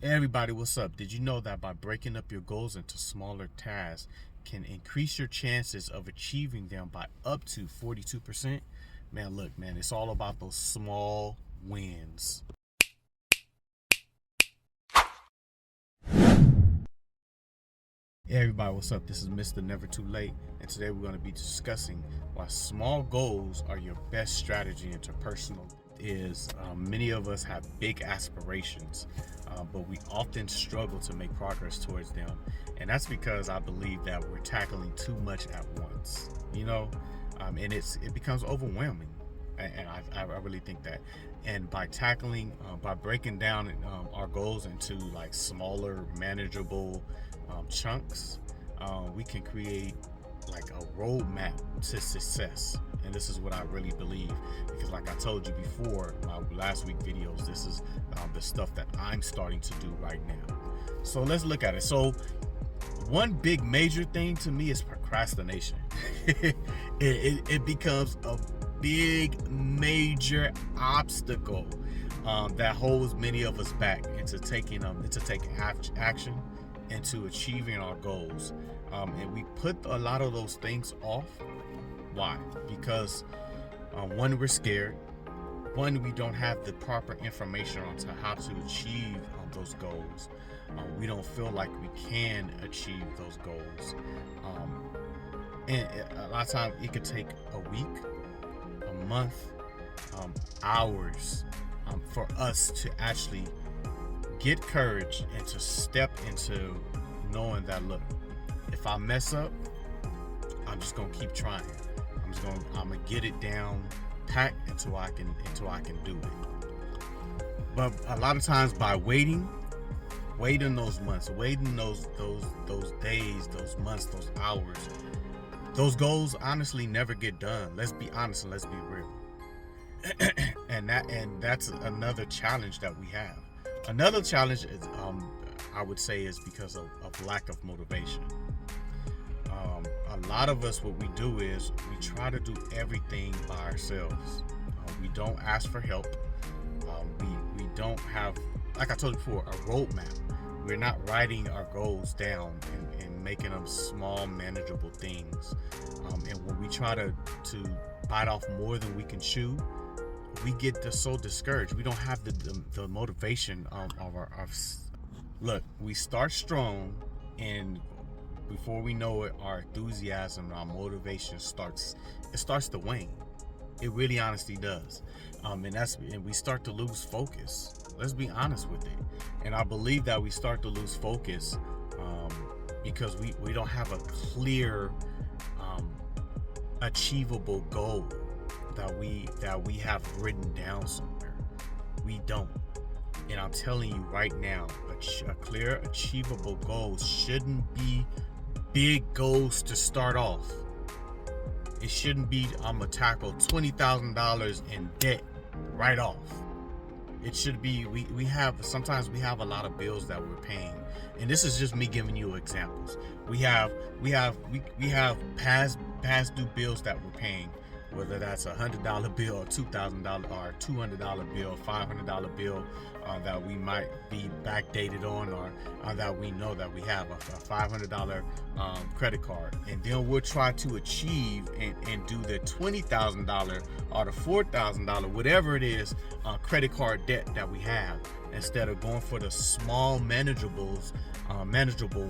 Everybody, what's up? Did you know that by breaking up your goals into smaller tasks can increase your chances of achieving them by up to 42%? Man, look, man, it's all about those small wins. Hey everybody, what's up? This is Mr. Never Too Late, and today we're going to be discussing why small goals are your best strategy interpersonal. Many of us have big aspirations, but we often struggle to make progress towards them, and that's because I believe that we're tackling too much at once. And it becomes overwhelming, and I really think that. And by breaking down our goals into like smaller, manageable chunks, we can create like a roadmap to success. And this is what I really believe, because like I told you before, my last week videos, this is the stuff that I'm starting to do right now. So let's look at it. So one big major thing to me is procrastination. it becomes a big major obstacle that holds many of us back into taking action, into achieving our goals. And we put a lot of those things off. Why? Because one, we're scared. One, we don't have the proper information on how to achieve those goals. We don't feel like we can achieve those goals. And a lot of times it could take a week, a month, hours for us to actually get courage and to step into knowing that, look, if I mess up, I'm just gonna keep trying. I'm gonna get it down pat until I can do it. But a lot of times by waiting those months, waiting those days, those months, those hours, those goals honestly never get done. Let's be honest and let's be real. and that's another challenge that we have. Another challenge is, I would say, is because of lack of motivation. A lot of us, what we do is we try to do everything by ourselves. We don't ask for help. We don't have, like I told you before, a roadmap. We're not writing our goals down and making them small, manageable things. And when we try to bite off more than we can chew, we get so discouraged. We don't have the motivation of our look. We start strong, and before we know it, our enthusiasm, our motivation starts to wane. It really honestly does. And we start to lose focus. Let's be honest with it. And I believe that we start to lose focus because we don't have a clear achievable goal that we have written down somewhere. We don't. And I'm telling you right now, a clear achievable goal shouldn't be big goals to start off. It shouldn't be, I'm gonna tackle $20,000 in debt right off. It should be, sometimes we have a lot of bills that we're paying, and this is just me giving you examples. We have past due bills that we're paying, whether that's $100 bill or $2,000 or $200 bill, $500 bill that we might be backdated on, or that we know that we have a $500 credit card, and then we'll try to achieve and do the $20,000 or the $4,000, whatever it is, credit card debt that we have, instead of going for the small manageable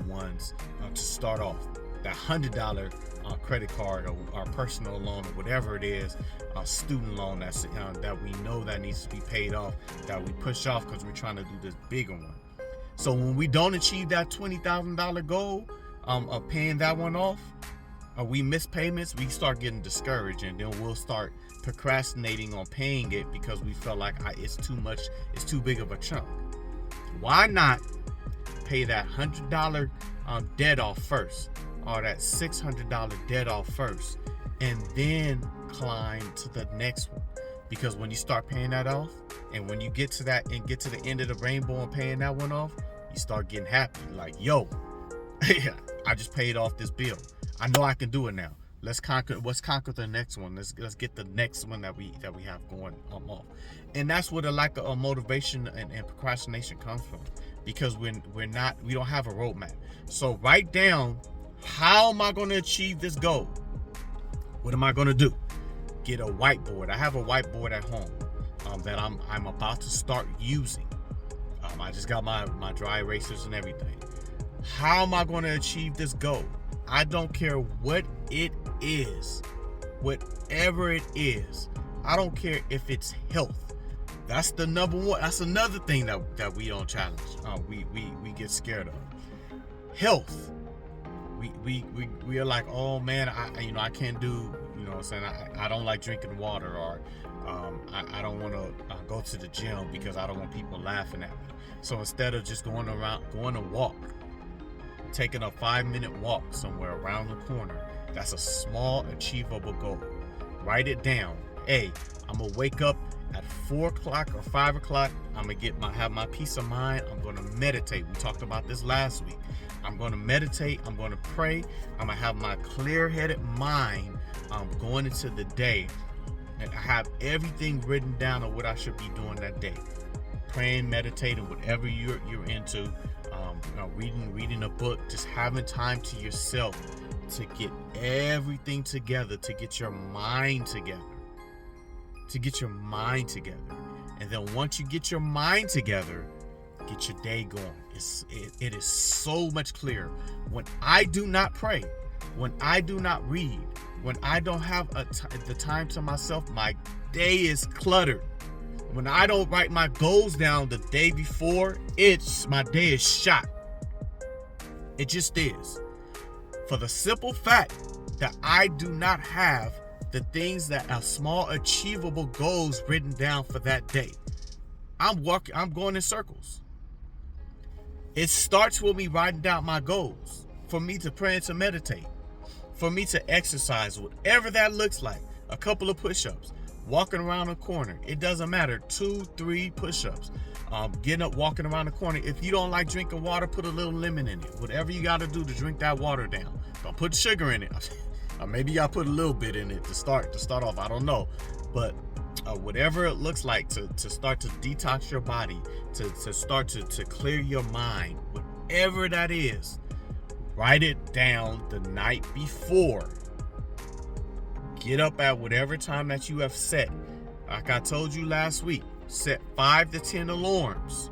ones to start off. That $100 credit card or personal loan or whatever it is, a student loan that we know that needs to be paid off, that we push off because we're trying to do this bigger one. So when we don't achieve that $20,000 goal of paying that one off, or we miss payments, we start getting discouraged, and then we'll start procrastinating on paying it because we felt like it's too much, it's too big of a chunk. Why not pay that $100 debt off first, or that $600 debt off first, and then climb to the next one? Because when you start paying that off, and when you get to the end of the rainbow and paying that one off, you start getting happy. Like, yo, I just paid off this bill. I know I can do it now. Let's conquer the next one. Let's get the next one that we have going off. And that's where the lack of motivation and procrastination comes from. because we don't have a roadmap. So write down, how am I going to achieve this goal? What am I going to do? Get a whiteboard. I have a whiteboard at home that I'm about to start using. I just got my dry erasers and everything. How am I going to achieve this goal? I don't care what it is, whatever it is. I don't care if it's health. That's the number one. That's another thing that we don't challenge. We get scared of. Health. We are like, oh man, I can't do, what I'm saying, I don't like drinking water, or I don't want to go to the gym because I don't want people laughing at me. So instead of just going to walk, taking a 5-minute walk somewhere around the corner, that's a small achievable goal. Write it down. Hey, I'm gonna wake up at 4 o'clock or 5 o'clock. I'm gonna have my peace of mind. I'm gonna meditate. We talked about this last week. I'm gonna meditate. I'm gonna pray. I'm gonna have my clear-headed mind going into the day, and I have everything written down of what I should be doing that day. Praying, meditating, whatever you're into. Reading a book, just having time to yourself to get everything together, to get your mind together. And then once you get your mind together, get your day going. It is so much clearer. When I do not pray, when I do not read, when I don't have the time to myself, my day is cluttered. When I don't write my goals down the day before, my day is shot. It just is. For the simple fact that I do not have the things that are small achievable goals written down for that day. I'm going in circles. It starts with me writing down my goals, for me to pray and to meditate, for me to exercise, whatever that looks like. A couple of push-ups, walking around a corner. It doesn't matter. 2-3 push-ups. Getting up, walking around the corner. If you don't like drinking water, put a little lemon in it. Whatever you got to do to drink that water down. Don't put sugar in it. Or maybe y'all put a little bit in it to start off. I don't know. But whatever it looks like to start to detox your body, to start to clear your mind, whatever that is, write it down the night before. Get up at whatever time that you have set. Like I told you last week, set 5 to 10 alarms.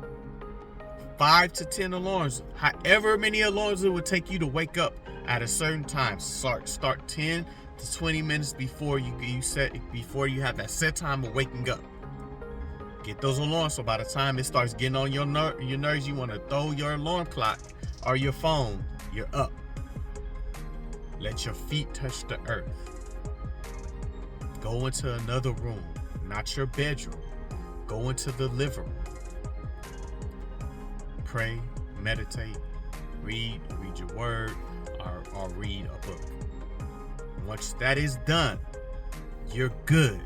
5 to 10 alarms. However many alarms it would take you to wake up at a certain time. Start 10 to 20 minutes before you have that set time of waking up. Get those alarms, so by the time it starts getting on your nerves, you want to throw your alarm clock or your phone, you're up. Let your feet touch the earth. Go into another room, not your bedroom. Go into the living room. Pray, meditate, read your word, or read a book. Once that is done, you're good.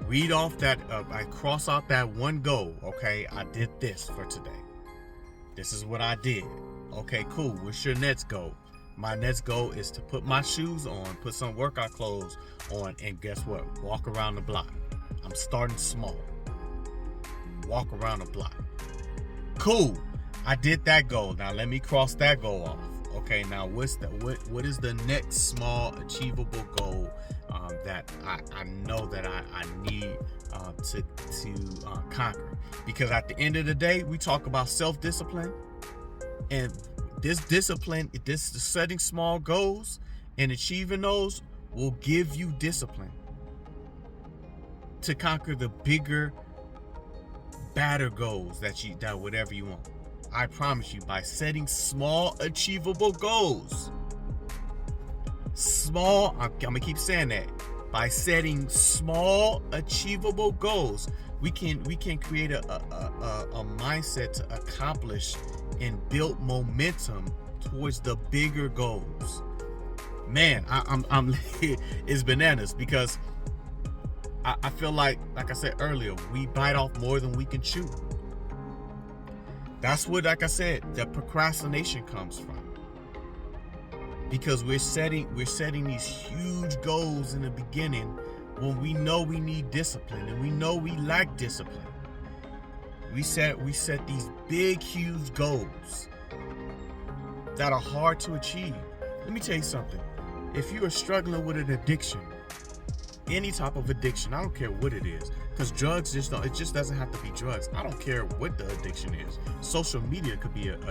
Read off that, I cross out that one goal. Okay, I did this for today. This is what I did. Okay, cool. What's your next goal? My next goal is to put my shoes on, put some workout clothes on, and guess what? Walk around the block. I'm starting small. Walk around the block. Cool. I did that goal. Now let me cross that goal off. Okay, now what is the next small achievable goal that I know that I need to conquer? Because at the end of the day, we talk about self-discipline, and this discipline, setting small goals and achieving those will give you discipline to conquer the bigger, badder goals that whatever you want. I promise you, by setting small achievable goals, I'm gonna keep saying that. By setting small achievable goals, we can create a mindset to accomplish and build momentum towards the bigger goals. Man, I'm it's bananas, because I feel like I said earlier, we bite off more than we can chew. That's what, like I said, the procrastination comes from. Because we're setting these huge goals in the beginning when we know we need discipline and we know we lack discipline. We set these big, huge goals that are hard to achieve. Let me tell you something. If you are struggling with an addiction, any type of addiction, I don't care what it is, because drugs it just doesn't have to be drugs. I don't care what the addiction is. Social media could be an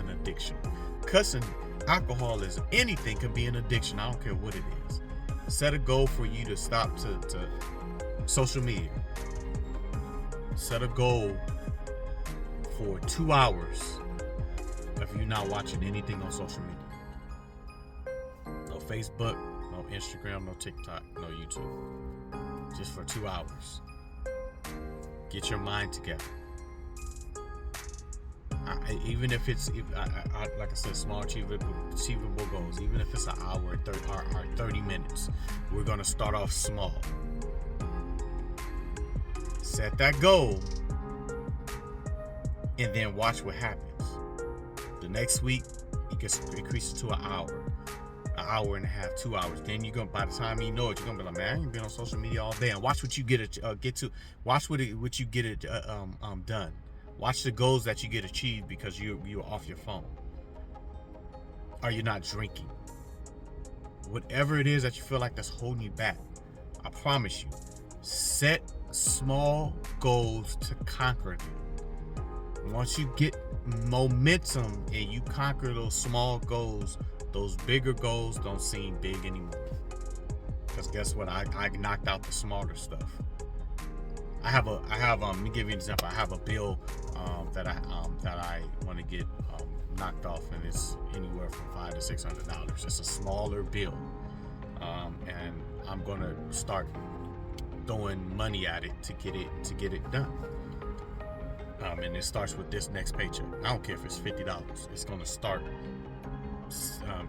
addiction. Cussing, alcoholism, anything can be an addiction. I don't care what it is. Set a goal for you to stop to social media. Set a goal for 2 hours if you're not watching anything on social media. No Facebook, no Instagram, no TikTok, no YouTube. Just for 2 hours. Get your mind together. Even if it's, like I said, small achievable goals. Even if it's an hour or 30 minutes, we're going to start off small. Set that goal, and then watch what happens. The next week, you can increase it to an hour and a half, 2 hours. Then you're gonna, by the time you know it, you're gonna be like, man, I ain't been on social media all day. And watch what you get to. Watch what you get it done. Watch the goals that you get achieved because you're off your phone, or you're not drinking. Whatever it is that you feel like that's holding you back, I promise you, set small goals to conquer them. Once you get momentum and you conquer those small goals, those bigger goals don't seem big anymore. Because guess what? I knocked out the smaller stuff. I have let me give you an example. I have a bill that I want to get knocked off, and it's anywhere from $500 to $600. It's a smaller bill, and I'm gonna start throwing money at it to get it done. And it starts with this next paycheck. I don't care if it's $50. It's gonna start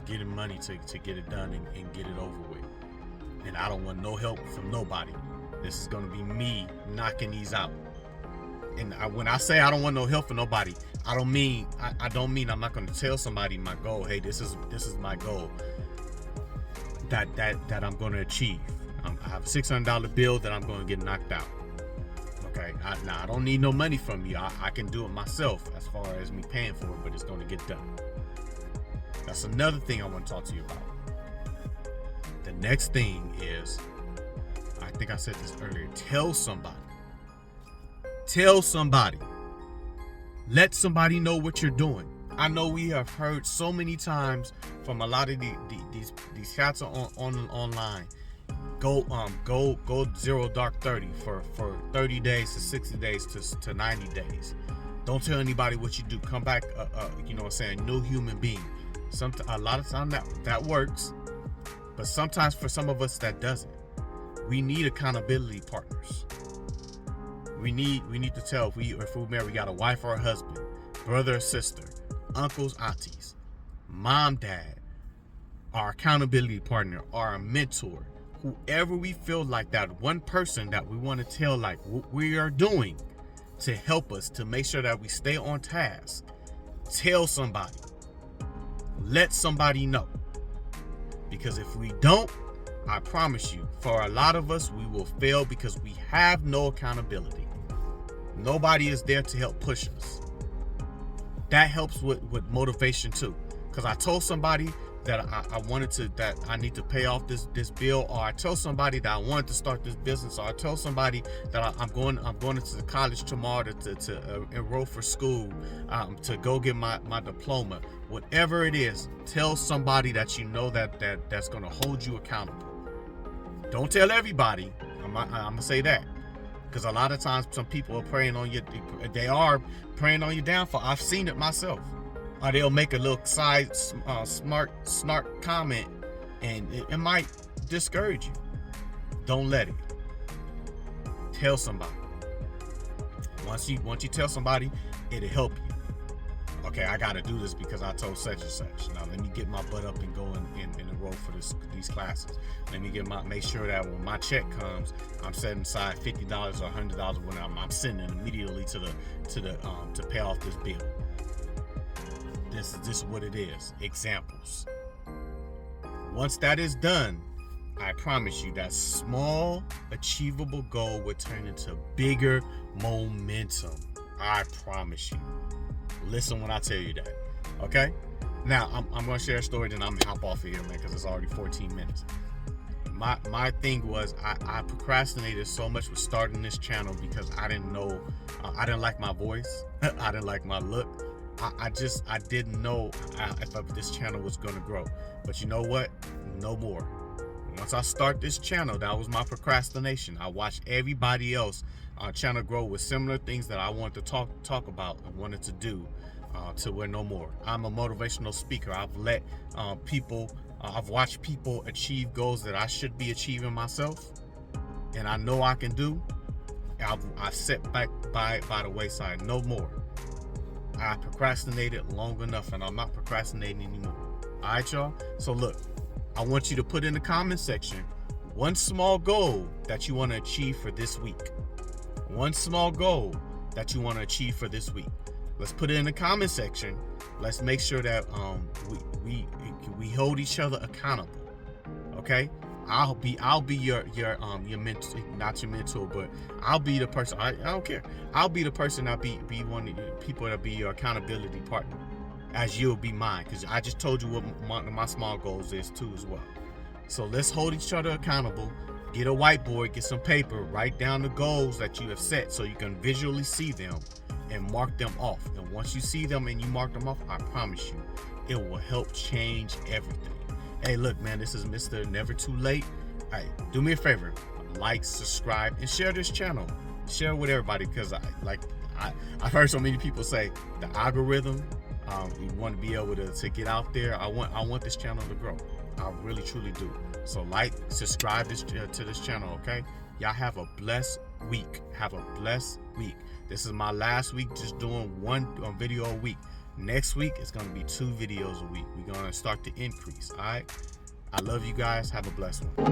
getting money to get it done and get it over with. And I don't want no help from nobody. This is gonna be me knocking these out. And when I say I don't want no help from nobody, I don't mean I'm not gonna tell somebody my goal. Hey, this is my goal that I'm gonna achieve. I have a $600 bill that I'm gonna get knocked out. Okay, I don't need no money from you. I can do it myself as far as me paying for it, but it's gonna get done. That's another thing I want to talk to you about. The next thing is, I think I said this earlier, tell somebody. Let somebody know what you're doing. I know we have heard so many times from a lot of these cats online. Go 0 dark 30 for 30 days to 60 days to 90 days. Don't tell anybody what you do. Come back, new human being. A lot of times that works, but sometimes for some of us that doesn't. We need accountability partners. We need to tell if we're married, we got a wife or a husband, brother or sister, uncles, aunties, mom, dad, our accountability partner, our mentor, whoever we feel like that one person that we want to tell like what we are doing to help us to make sure that we stay on task. Tell somebody. Let somebody know. Because if we don't, I promise you, for a lot of us, we will fail because we have no accountability. Nobody is there to help push us. That helps with motivation too. Because I told somebody that that I need to pay off this bill, or I told somebody that I wanted to start this business, or I told somebody that I'm going into the college tomorrow to enroll for school, to go get my diploma. Whatever it is, tell somebody that you know that's going to hold you accountable. Don't tell everybody. I'm gonna say that, because a lot of times some people are preying on you. They are preying on your downfall. I've seen it myself. Or they'll make a little side snark comment, and it might discourage you. Don't let it. Tell somebody. Once you tell somebody, it'll help you. Okay, I got to do this because I told such and such. Now let me get my butt up and go and enroll for these classes. Let me make sure that when my check comes, I'm setting aside $50 or $100 when I'm sending it immediately to pay off this bill. This is what it is. Examples. Once that is done, I promise you that small achievable goal will turn into bigger momentum. I promise you. Listen when I tell you that. Okay? Now, I'm going to share a story, then I'm going to hop off of here, man, because it's already 14 minutes. My thing was I procrastinated so much with starting this channel because I didn't know, I didn't like my voice. I didn't like my look. I didn't know if this channel was going to grow. But you know what? No more. Once I start this channel, that was my procrastination. I watched everybody else channel grow with similar things that I wanted to talk about and wanted to do to where no more. I'm a motivational speaker. I've let people, I've watched people achieve goals that I should be achieving myself, and I know I can do. I set back by the wayside. No more. I procrastinated long enough, and I'm not procrastinating anymore. All right, y'all? So look, I want you to put in the comment section one small goal that you want to achieve for this week. One small goal that you want to achieve for this week. Let's put it in the comment section. Let's make sure that we hold each other accountable. Okay? I'll be your mentor, not your mentor, but I'll be the person. I don't care. I'll be the person that be one of the people that be your accountability partner, as you'll be mine, because I just told you what my small goals is too as well. So let's hold each other accountable. Get a whiteboard, get some paper, write down the goals that you have set so you can visually see them and mark them off. And once you see them and you mark them off, I promise you, it will help change everything. Hey, look, man, this is Mr. Never Too Late. All right, do me a favor, like, subscribe, and share this channel. Share it with everybody, because I've heard so many people say the algorithm. You want to be able to get out there. I want this channel to grow. I really truly do. So like, subscribe to this channel, okay? Y'all have a blessed week. Have a blessed week. This is my last week just doing one video a week. Next week it's going to be 2 videos a week. We're going to start to increase, all right? I love you guys. Have a blessed one.